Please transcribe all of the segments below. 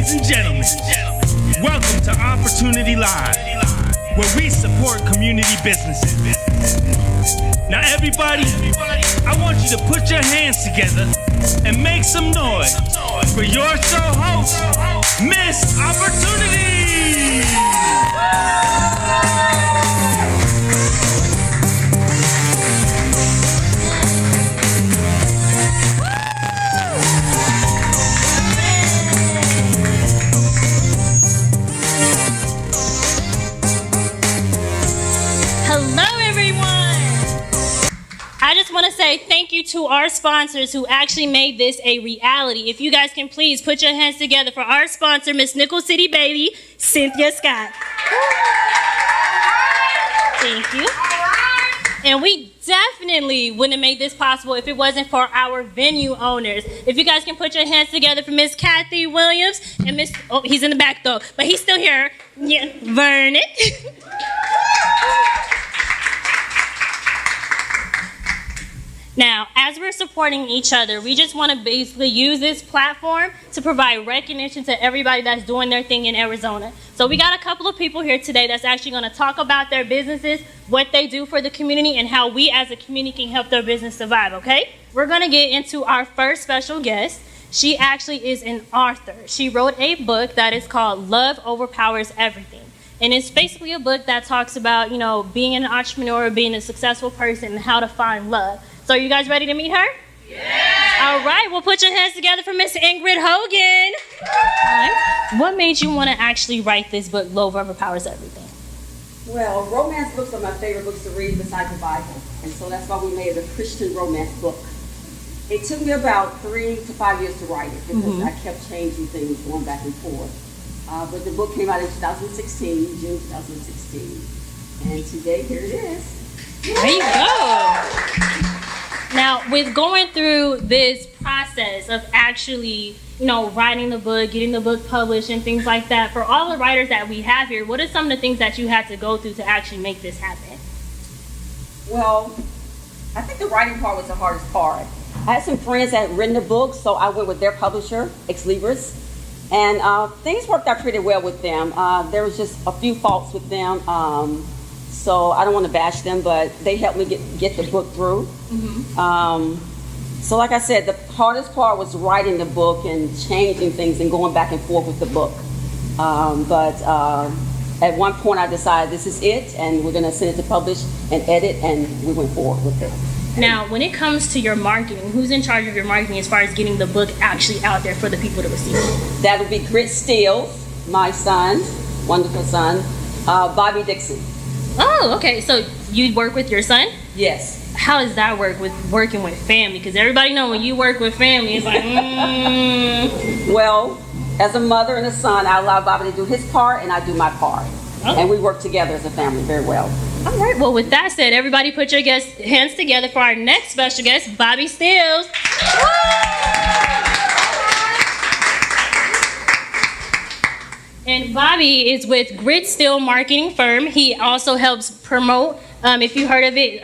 Ladies and gentlemen, welcome to Opportunity Live, where we support community businesses. Now everybody, I want you to put your hands together and make some noise for your show host, Miss Opportunity! I just want to say thank you to our sponsors who actually made this a reality. If you guys can please put your hands together for our sponsor, Miss Nickel City Baby, Cynthia Scott. Thank you. And we definitely wouldn't have made this possible if it wasn't for our venue owners. If you guys can put your hands together for Miss Kathy Williams and Miss, oh, he's in the back though, but he's still here. Yeah, Vernon. Now, as we're supporting each other, we just want to basically use this platform to provide recognition to everybody that's doing their thing in Arizona. So we got a couple of people here today that's actually going to talk about their businesses, what they do for the community, and how we as a community can help their business survive, okay? We're going to get into our first special guest. She actually is an author. She wrote a book that is called Love Overpowers Everything. And it's basically a book that talks about, you know, being an entrepreneur, being a successful person, and how to find love. So are you guys ready to meet her? Yeah! All right, well, put your hands together for Miss Ingrid Hogan. Right. What made you want to actually write this book, Love Overpowers Everything? Well, romance books are my favorite books to read besides the Bible. And so that's why we made it a Christian romance book. It took me about 3 to 5 years to write it because I kept changing things, going back and forth. But the book came out in 2016, June 2016. And today, here it is. There you go. Now, with going through this process of actually, you know, writing the book, getting the book published and things like that, for all the writers that we have here, what are some of the things that you had to go through to actually make this happen? Well, I think the writing part was the hardest part. I had some friends that had written the book, so I went with their publisher, Ex Libris, and things worked out pretty well with them. There was just a few faults with them. So I don't want to bash them, but they helped me get the book through. So like I said, the hardest part was writing the book and changing things and going back and forth with the book. But at one point I decided this is it, and we're going to send it to publish and edit, and we went forward with it. Now, when it comes to your marketing, who's in charge of your marketing as far as getting the book actually out there for the people to receive? That would be Grit Steels, my son, wonderful son, Bobby Dixon. Oh, okay. So you work with your son? Yes. How does that work with working with family? Because everybody know when you work with family, it's like, Well, as a mother and a son, I allow Bobby to do his part and I do my part. Oh. And we work together as a family very well. All right. Well, with that said, everybody put your hands together for our next special guest, Bobby Steels. And Bobby is with Grit Steel Marketing Firm. He also helps promote, if you heard of it,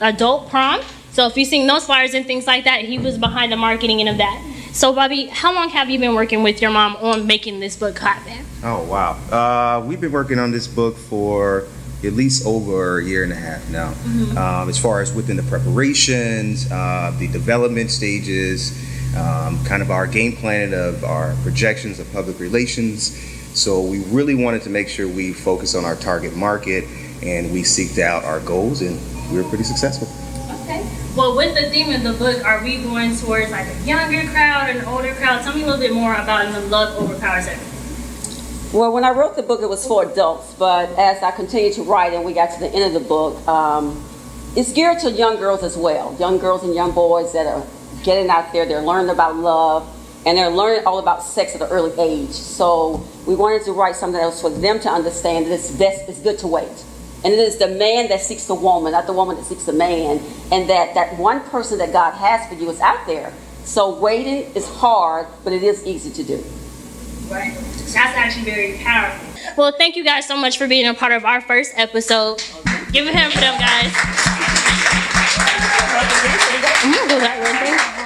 Adult Prom. So if you've seen those flyers and things like that, he was behind the marketing and of that. So Bobby, how long have you been working with your mom on making this book happen? Oh, wow. We've been working on this book for at least over a year and a half now. As far as within the preparations, the development stages, kind of our game plan of our projections of public relations. So we really wanted to make sure we focus on our target market, and we seeked out our goals, and we were pretty successful. Okay. Well, with the theme of the book, are we going towards like a younger crowd, an older crowd? Tell me a little bit more about the Love Overpowers Everything. Well, when I wrote the book, it was for adults, but as I continued to write and we got to the end of the book, it's geared to young girls as well. Young girls and young boys that are getting out there, they're learning about love, and they're learning all about sex at an early age. So we wanted to write something else for them to understand that it's good to wait. And it is the man that seeks the woman, not the woman that seeks the man. And that one person that God has for you is out there. So waiting is hard, but it is easy to do. Right. That's actually very powerful. Well, thank you guys so much for being a part of our first episode. Give a hand for them, guys. Do that one thing.